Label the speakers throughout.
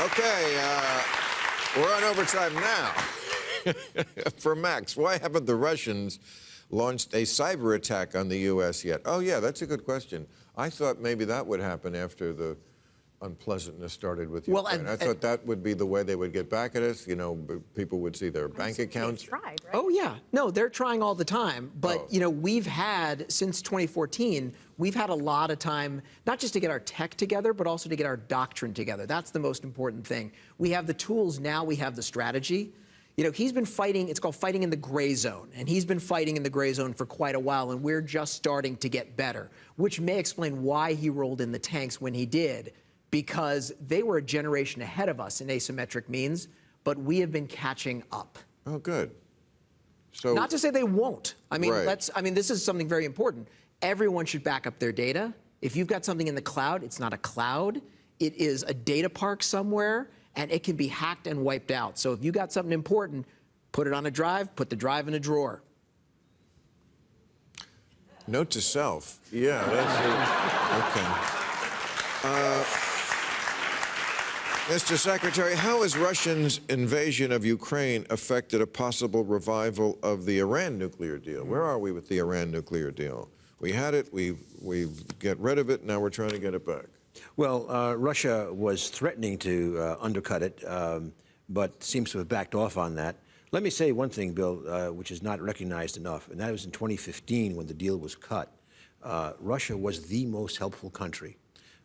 Speaker 1: Okay, we're on overtime now. For Max, why haven't the Russians launched a cyber attack on the U.S. yet? Oh, yeah, that's a good question. I thought maybe that would happen after the unpleasantness started with Ukraine. I thought that would be the way they would get back at us. You know, people would see their bank accounts.
Speaker 2: Tried, right?
Speaker 3: Oh, yeah. No, they're trying all the time. But, you know, we've had, since 2014, we've had a lot of time, not just to get our tech together, but also to get our doctrine together. That's the most important thing. We have the tools, now we have the strategy. You know, he's been fighting, it's called fighting in the gray zone, and he's been fighting in the gray zone for quite a while, and we're just starting to get better, which may explain why he rolled in the tanks when he did, because they were a generation ahead of us in asymmetric means, but we have been catching up.
Speaker 1: Oh, good. So,
Speaker 3: not to say they won't. I mean,
Speaker 1: right.
Speaker 3: This is something very important. Everyone should back up their data. If you've got something in the cloud, it's not a cloud. It is a data park somewhere, and it can be hacked and wiped out. So if you got something important, put it on a drive, put the drive in a drawer.
Speaker 1: Note to self. Yeah, that's okay. Mr. Secretary, how has Russia's invasion of Ukraine affected a possible revival of the Iran nuclear deal? Where are we with the Iran nuclear deal? We had it, we get rid of it, now we're trying to get it back.
Speaker 4: Well, Russia was threatening to undercut it, but seems to have backed off on that. Let me say one thing, Bill, which is not recognized enough, and that was in 2015 when the deal was cut. Russia was the most helpful country.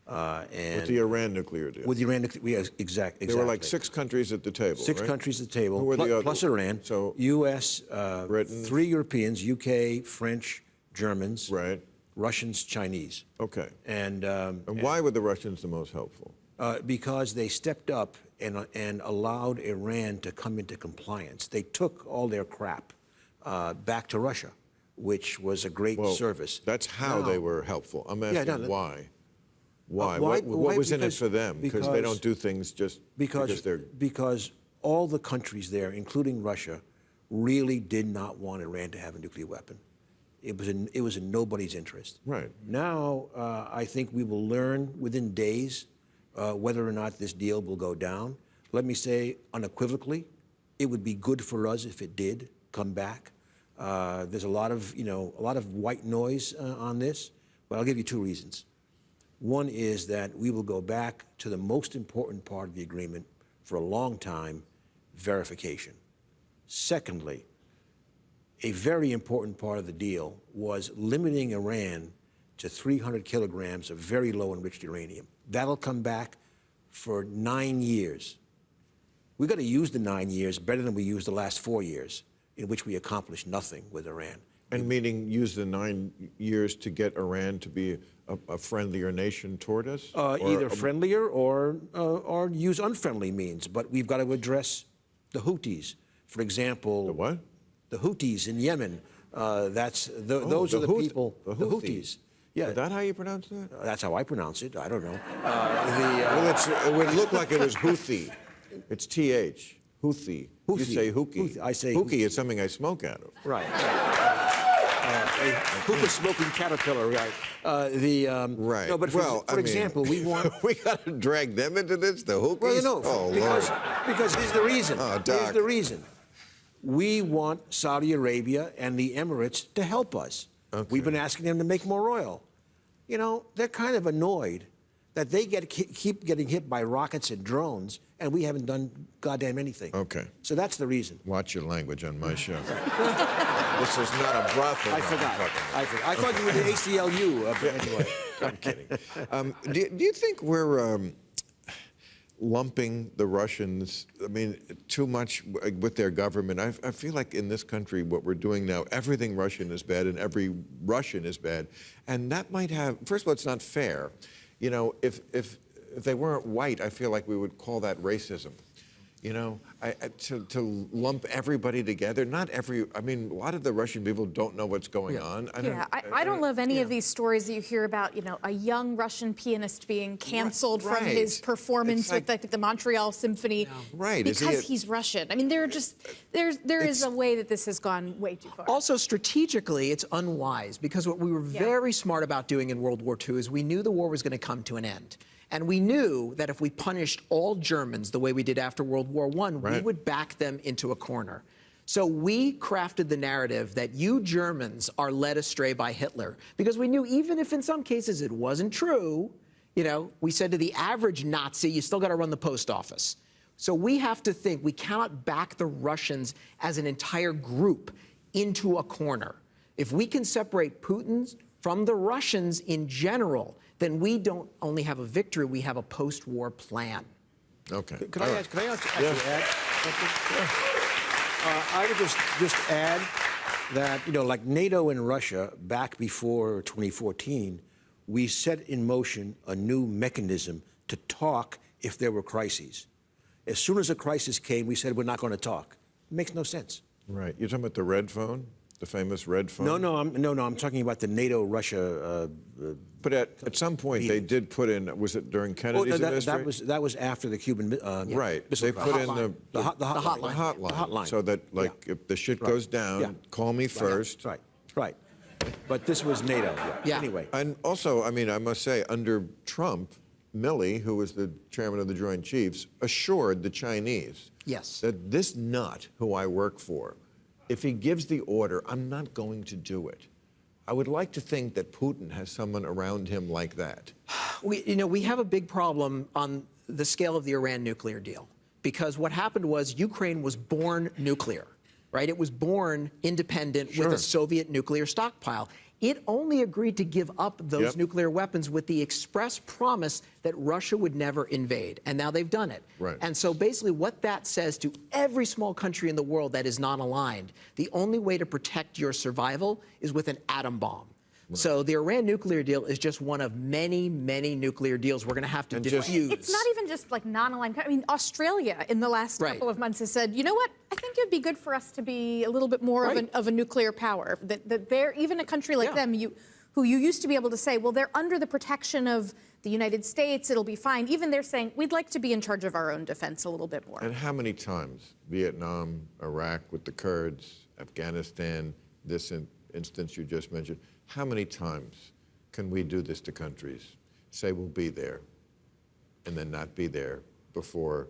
Speaker 4: And
Speaker 1: with the Iran nuclear deal.
Speaker 4: With the Iran nuclear, yeah, exactly.
Speaker 1: There were like 6 countries at the table,
Speaker 4: Six
Speaker 1: right?
Speaker 4: countries at the table,
Speaker 1: Who were the
Speaker 4: plus Iran.
Speaker 1: So
Speaker 4: U.S.,
Speaker 1: Britain.
Speaker 4: 3 Europeans, U.K., French, Germans,
Speaker 1: right.
Speaker 4: Russians, Chinese.
Speaker 1: Okay.
Speaker 4: And
Speaker 1: why were the Russians the most helpful?
Speaker 4: Because they stepped up and allowed Iran to come into compliance. They took all their crap back to Russia, which was a great service.
Speaker 1: That's how they were helpful. I'm asking why. Why?
Speaker 4: Why?
Speaker 1: What was in it for them? Because they don't do things just because they're...
Speaker 4: Because all the countries there, including Russia, really did not want Iran to have a nuclear weapon. It was in nobody's interest.
Speaker 1: Right.
Speaker 4: Now, I think we will learn within days whether or not this deal will go down. Let me say unequivocally, it would be good for us if it did come back. There's a lot of white noise on this, but I'll give you 2 reasons. One is that we will go back to the most important part of the agreement for a long time, verification. Secondly, a very important part of the deal was limiting Iran to 300 kilograms of very low enriched uranium. That'll come back for 9 years. We've got to use the 9 years better than we used the last 4 years, in which we accomplished nothing with Iran.
Speaker 1: And meaning use the 9 years to get Iran to be a friendlier nation toward us?
Speaker 4: Either friendlier or use unfriendly means. But we've got to address the Houthis, for example.
Speaker 1: The what?
Speaker 4: The Houthis in Yemen. Those are the people.
Speaker 1: The Houthis.
Speaker 4: Yeah.
Speaker 1: Is that how you pronounce that?
Speaker 4: That's how I pronounce it. I don't know.
Speaker 1: Well, it would look like it was Houthi. It's T-H. Houthi. You say Houki.
Speaker 4: I say
Speaker 1: Houki is something I smoke out of.
Speaker 4: Right. A hookah-smoking caterpillar, right?
Speaker 1: Right.
Speaker 4: No, but for example, we want...
Speaker 1: we got to drag them into this, the Houthis?
Speaker 4: Well, you know,
Speaker 1: Lord.
Speaker 4: because here's the reason.
Speaker 1: Oh, Doc.
Speaker 4: Here's the reason. We want Saudi Arabia and the Emirates to help us.
Speaker 1: Okay.
Speaker 4: We've been asking them to make more oil. You know, they're kind of annoyed that they keep getting hit by rockets and drones, and we haven't done goddamn anything.
Speaker 1: Okay.
Speaker 4: So that's the reason.
Speaker 1: Watch your language on my show. This is not a brothel.
Speaker 4: I forgot. I thought you were the ACLU. Anyway.
Speaker 1: I'm kidding. Do you think we're lumping the Russians, I mean, too much with their government? I feel like in this country, what we're doing now, everything Russian is bad and every Russian is bad. And that might have, first of all, it's not fair. You know, if they weren't white, I feel like we would call that racism. You know, to lump everybody together, I mean, a lot of the Russian people don't know what's going on.
Speaker 2: I don't love any of these stories that you hear about, you know, a young Russian pianist being canceled from his performance with the Montreal Symphony because he's Russian. I mean, there is a way that this has gone way too far.
Speaker 3: Also, strategically, it's unwise, because what we were very smart about doing in World War II is we knew the war was going to come to an end. And we knew that if we punished all Germans the way we did after World War I, we would back them into a corner. So we crafted the narrative that you Germans are led astray by Hitler, because we knew even if in some cases it wasn't true, you know, we said to the average Nazi, you still got to run the post office. So we have to think we cannot back the Russians as an entire group into a corner. If we can separate Putin's from the Russians in general, then we don't only have a victory, we have a post-war plan.
Speaker 1: Okay.
Speaker 4: Could I actually add something? I would just add that, you know, like NATO and Russia, back before 2014, we set in motion a new mechanism to talk if there were crises. As soon as a crisis came, we said we're not going to talk. It makes no sense.
Speaker 1: Right. You're talking about the red phone? The famous red phone?
Speaker 4: No, I'm talking about the NATO-Russia.
Speaker 1: But at some point
Speaker 4: meeting.
Speaker 1: They did put in. Was it during Kennedy's administration?
Speaker 4: that was after the Cuban.
Speaker 1: Right. They put in the hotline. So that, like, if the shit goes down, call me first.
Speaker 4: Right. But this was NATO.
Speaker 3: Yeah.
Speaker 4: Anyway.
Speaker 1: And also, I mean, I must say, under Trump, Milley, who was the chairman of the Joint Chiefs, assured the Chinese that this nut who I work for, if he gives the order, I'm not going to do it. I would like to think that Putin has someone around him like that.
Speaker 3: We have a big problem on the scale of the Iran nuclear deal, because what happened was Ukraine was born nuclear, right? It was born independent with a Soviet nuclear stockpile. It only agreed to give up those nuclear weapons with the express promise that Russia would never invade. And now they've done it.
Speaker 1: Right.
Speaker 3: And so basically what that says to every small country in the world that is non-aligned, the only way to protect your survival is with an atom bomb. Right. So the Iran nuclear deal is just one of many, many nuclear deals we're going to have to diffuse.
Speaker 2: It's not even just like non-aligned. I mean, Australia in the last couple of months has said, you know what? I think it'd be good for us to be a little bit more of a nuclear power. That they're even a country like them, who you used to be able to say, well, they're under the protection of the United States. It'll be fine. Even they're saying we'd like to be in charge of our own defense a little bit more.
Speaker 1: And how many times? Vietnam, Iraq with the Kurds, Afghanistan, this instance you just mentioned. How many times can we do this to countries? Say we'll be there, and then not be there before.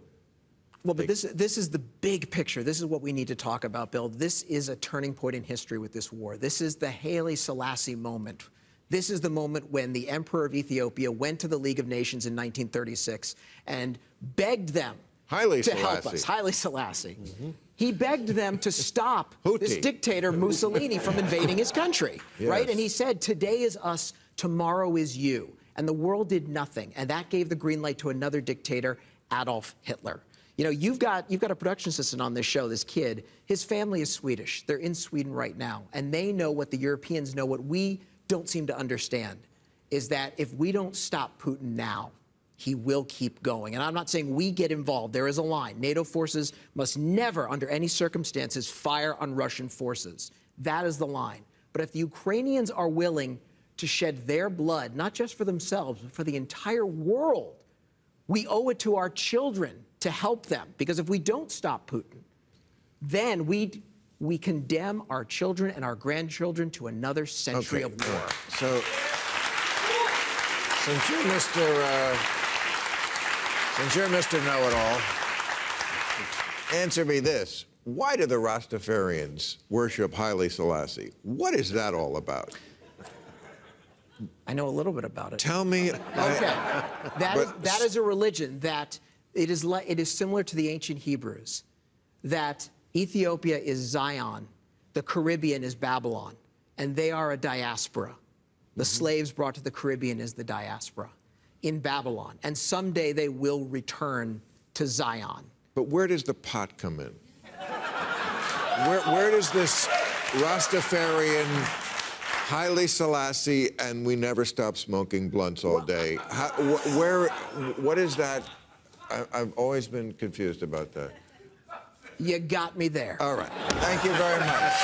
Speaker 3: Well, but this is the big picture. This is what we need to talk about, Bill. This is a turning point in history with this war. This is the Haile Selassie moment. This is the moment when the Emperor of Ethiopia went to the League of Nations in 1936 and begged them to help us. Haile Selassie. He begged them to stop this dictator Mussolini from invading his country, right? And he said, today is us, tomorrow is you. And the world did nothing. And that gave the green light to another dictator, Adolf Hitler. You know, you've got a production assistant on this show, this kid. His family is Swedish. They're in Sweden right now. And they know what the Europeans know, what we don't seem to understand, is that if we don't stop Putin now, he will keep going. And I'm not saying we get involved. There is a line. NATO forces must never, under any circumstances, fire on Russian forces. That is the line. But if the Ukrainians are willing to shed their blood, not just for themselves, but for the entire world, we owe it to our children to help them. Because if we don't stop Putin, then we condemn our children and our grandchildren to another century of war.
Speaker 1: So, since you're Mr. Know-It-All, answer me this. Why do the Rastafarians worship Haile Selassie? What is that all about?
Speaker 3: I know a little bit about it.
Speaker 1: Tell me.
Speaker 3: Okay. That is a religion that it is similar to the ancient Hebrews, that Ethiopia is Zion, the Caribbean is Babylon, and they are a diaspora. The slaves brought to the Caribbean is the diaspora in Babylon, and someday they will return to Zion.
Speaker 1: But where does the pot come in? Where does this Rastafarian Haile Selassie and we never stop smoking blunts all day? What is that? I've always been confused about that.
Speaker 3: You got me there.
Speaker 1: All right. Thank you very much.